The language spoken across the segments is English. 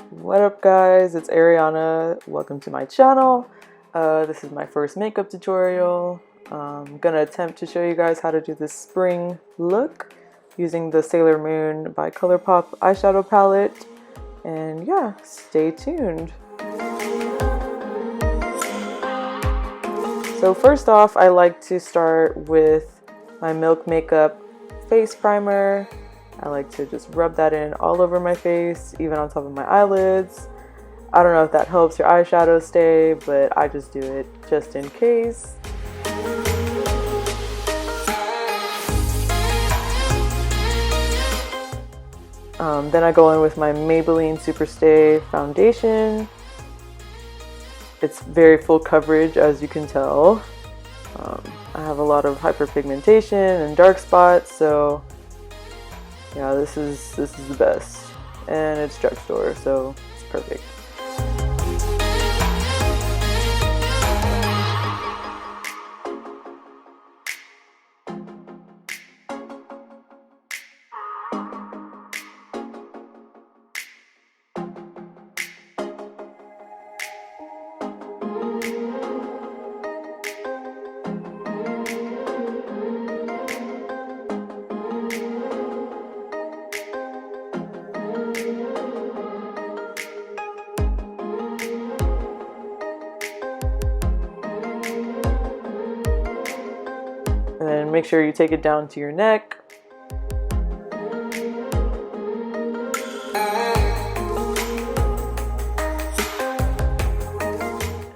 What up guys, it's Ariana. Welcome to my channel. This is my first makeup tutorial. I'm gonna attempt to show you guys how to do this spring look using the Sailormoon by Colourpop eyeshadow palette. And yeah, stay tuned. So first off, I like to start with my Milk Makeup face primer. I like to just rub that in all over my face, even on top of my eyelids. I don't know if that helps your eyeshadow stay, but I just do it just in case. Then I go in with my Maybelline Superstay foundation. It's very full coverage, as you can tell. I have a lot of hyperpigmentation and dark spots, so yeah, this is the best, and it's drugstore, so it's perfect. And then make sure you take it down to your neck.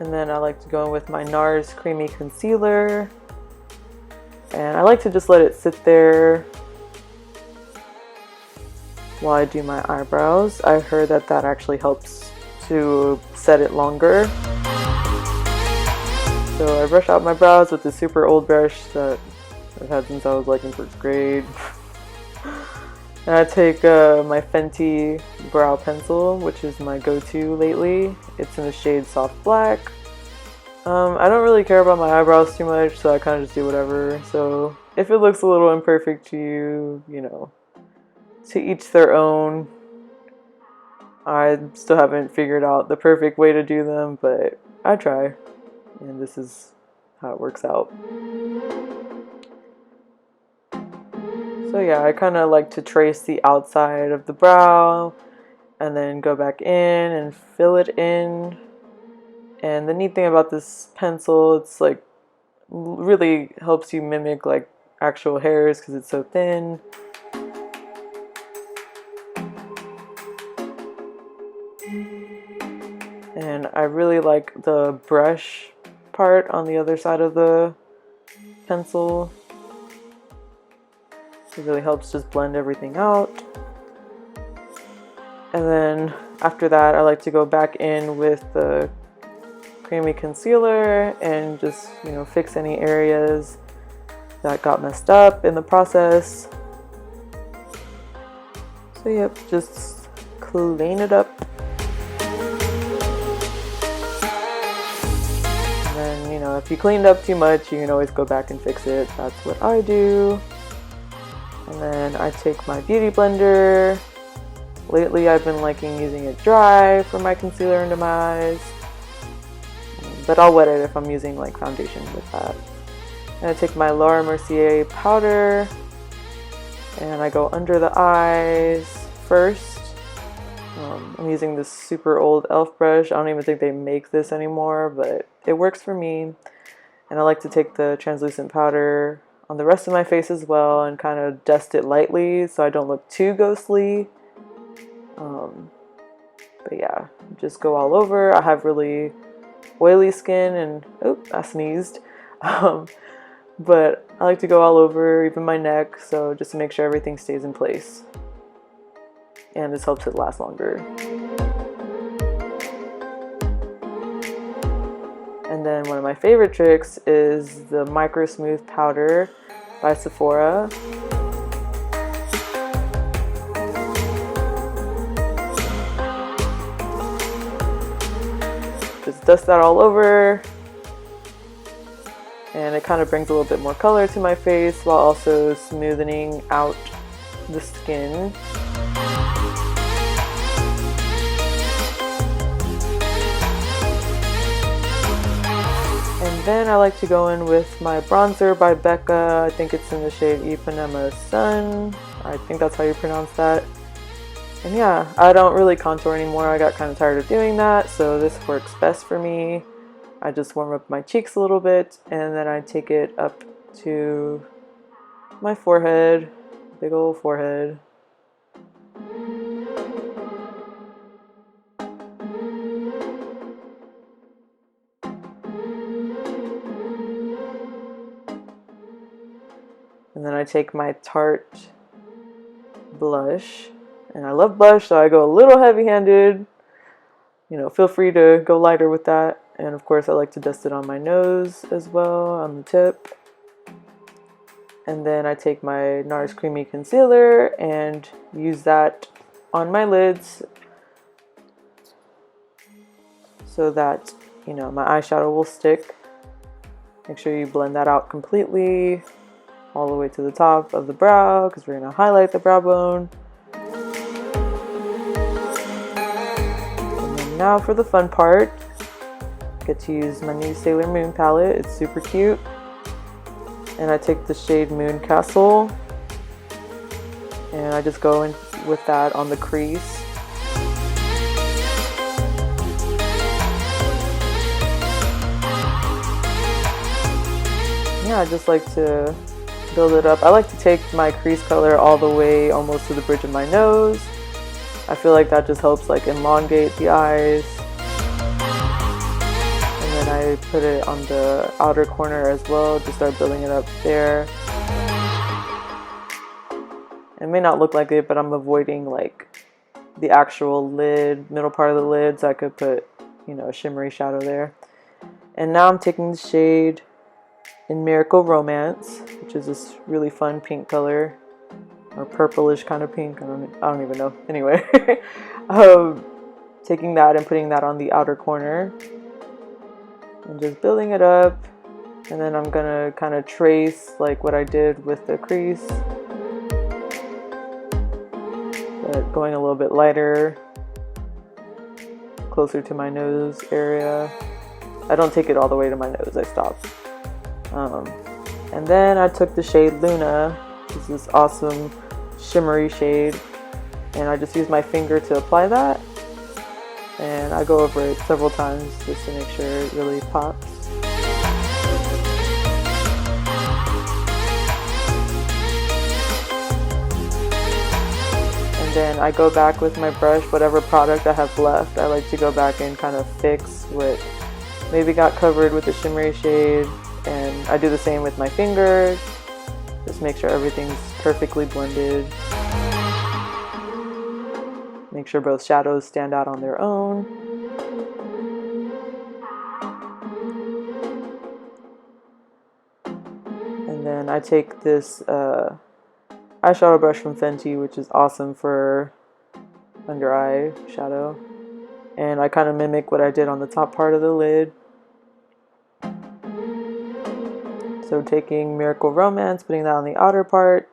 And then I like to go in with my Nars Creamy Concealer. And I like to just let it sit there while I do my eyebrows. I heard that that actually helps to set it longer. So I brush out my brows with this super old brush that I've had since I was like in first grade. And I take my Fenty brow pencil, which is my go-to lately. It's in the shade Soft Black. I don't really care about my eyebrows too much, so I kind of just do whatever. So if it looks a little imperfect to you, you know, to each their own. I still haven't figured out the perfect way to do them, but I try. And this is how it works out. So yeah, I kind of like to trace the outside of the brow and then go back in and fill it in. And the neat thing about this pencil, it's like really helps you mimic like actual hairs because it's so thin. And I really like the brush part on the other side of the pencil. It really helps just blend everything out. And then after that, I like to go back in with the creamy concealer and just, you know, fix any areas that got messed up in the process. So yep, just clean it up. And then, you know, if you cleaned up too much, you can always go back and fix it. That's what I do. And then I take my beauty blender. Lately I've been liking using it dry for my concealer under my eyes. But I'll wet it if I'm using like foundation with that. And I take my Laura Mercier powder and I go under the eyes first. I'm using this super old e.l.f. brush. I don't even think they make this anymore, but it works for me. And I like to take the translucent powder on the rest of my face as well and kind of dust it lightly so I don't look too ghostly. But yeah, just go all over. I have really oily skin and oops, I sneezed. But I like to go all over, even my neck, so just to make sure everything stays in place. And this helps it last longer. And then one of my favorite tricks is the Microsmooth powder by Sephora. Just dust that all over. And it kind of brings a little bit more color to my face while also smoothing out the skin. then I like to go in with my bronzer by Becca. I think it's in the shade Ipanema Sun. I think that's how you pronounce that. And yeah, I don't really contour anymore. I got kind of tired of doing that, so this works best for me. I just warm up my cheeks a little bit, and then I take it up to my forehead, big old forehead. And then I take my Tarte blush, and I love blush, so I go a little heavy-handed. You know, feel free to go lighter with that. And of course I like to dust it on my nose as well, on the tip. And then I take my Nars Creamy Concealer and use that on my lids so that, you know, my eyeshadow will stick. Make sure you blend that out completely, all the way to the top of the brow, because we're going to highlight the brow bone. And then now for the fun part. Get to use my new Sailormoon palette. It's super cute. And I take the shade Moon Castle, and I just go in with that on the crease. Yeah, I just like to build it up. I like to take my crease color all the way almost to the bridge of my nose. I feel like that just helps like elongate the eyes. And then I put it on the outer corner as well to start building it up there. It may not look like it, but I'm avoiding like the actual lid, middle part of the lid, so I could put, you know, a shimmery shadow there. And now I'm taking the shade in Miracle Romance, which is this really fun pink color, or purplish kind of pink. I don't even know. Anyway, taking that and putting that on the outer corner, and just building it up. And then I'm gonna kind of trace like what I did with the crease, but going a little bit lighter, closer to my nose area. I don't take it all the way to my nose. I stop. And then I took the shade Luna, which is this awesome shimmery shade, and I just use my finger to apply that, and I go over it several times just to make sure it really pops. And then I go back with my brush, whatever product I have left, I like to go back and kind of fix what maybe got covered with the shimmery shade. And I do the same with my finger, just make sure everything's perfectly blended. Make sure both shadows stand out on their own. And then I take this eyeshadow brush from Fenty, which is awesome for under eye shadow. And I kind of mimic what I did on the top part of the lid. So taking Miracle Romance, putting that on the outer part,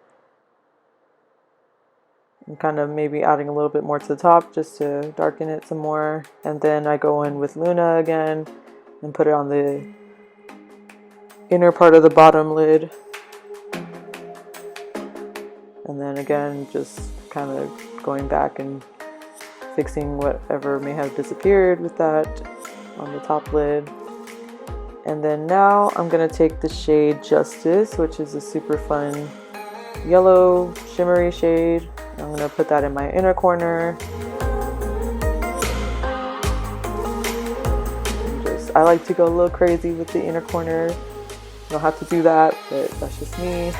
and kind of maybe adding a little bit more to the top just to darken it some more. And then I go in with Luna again and put it on the inner part of the bottom lid. And then again, just kind of going back and fixing whatever may have disappeared with that on the top lid. And then now I'm going to take the shade Justice, which is a super fun yellow shimmery shade. I'm going to put that in my inner corner. I like to go a little crazy with the inner corner. You don't have to do that, but that's just me.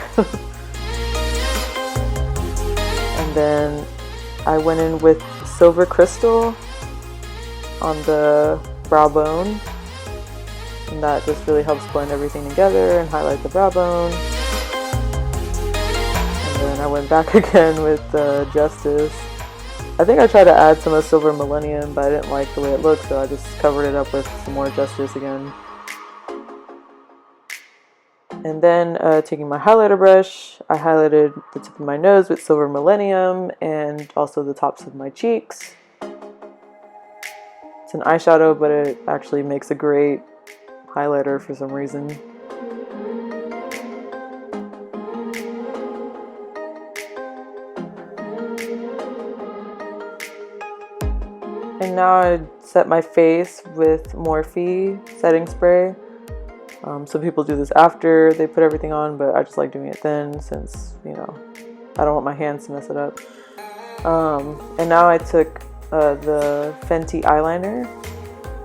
And then I went in with Silver Crystal on the brow bone. And that just really helps blend everything together and highlight the brow bone. And then I went back again with Justice. I think I tried to add some of Silver Millennium, but I didn't like the way it looked, so I just covered it up with some more Justice again. And then taking my highlighter brush, I highlighted the tip of my nose with Silver Millennium and also the tops of my cheeks. It's an eyeshadow, but it actually makes a great highlighter for some reason. And now I set my face with Morphe setting spray. Some people do this after they put everything on, but I just like doing it then since, you know, I don't want my hands to mess it up. And now I took the Fenty eyeliner.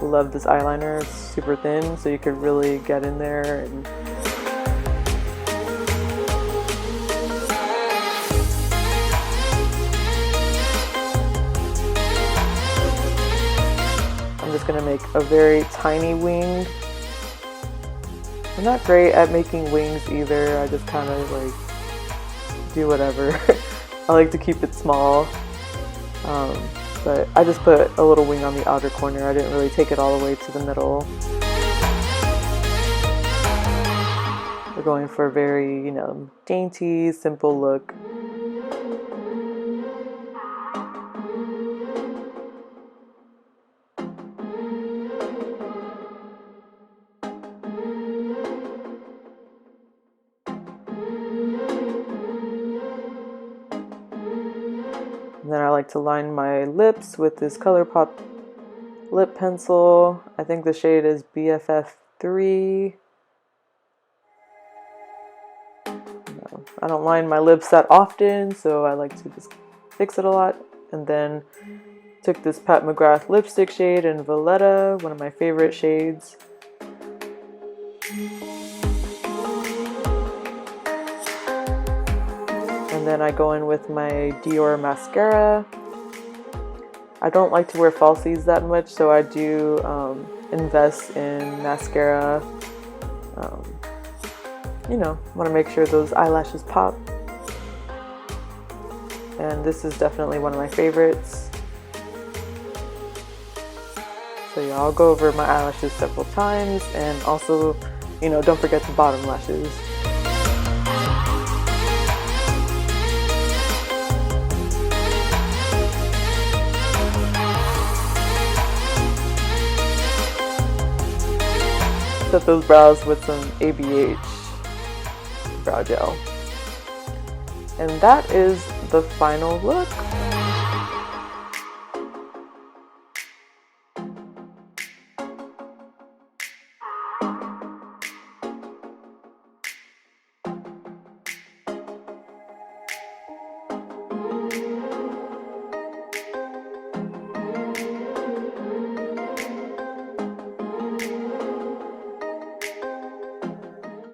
Love this eyeliner. It's super thin, so you could really get in there and I'm just gonna make a very tiny wing. I'm not great at making wings either. I just kind of like do whatever. I like to keep it small. But I just put a little wing on the outer corner. I didn't really take it all the way to the middle. We're going for a very, you know, dainty, simple look. And then I like to line my lips with this Colourpop lip pencil. I think the shade is BFF3. No, I don't line my lips that often, so I like to just fix it a lot. And then took this Pat McGrath lipstick shade in Valetta, one of my favorite shades. And then I go in with my Dior mascara. I don't like to wear falsies that much, so I do invest in mascara. You know, want to make sure those eyelashes pop. And this is definitely one of my favorites. So yeah, I'll go over my eyelashes several times, and also, you know, don't forget the bottom lashes. Set those brows with some ABH brow gel. And that is the final look.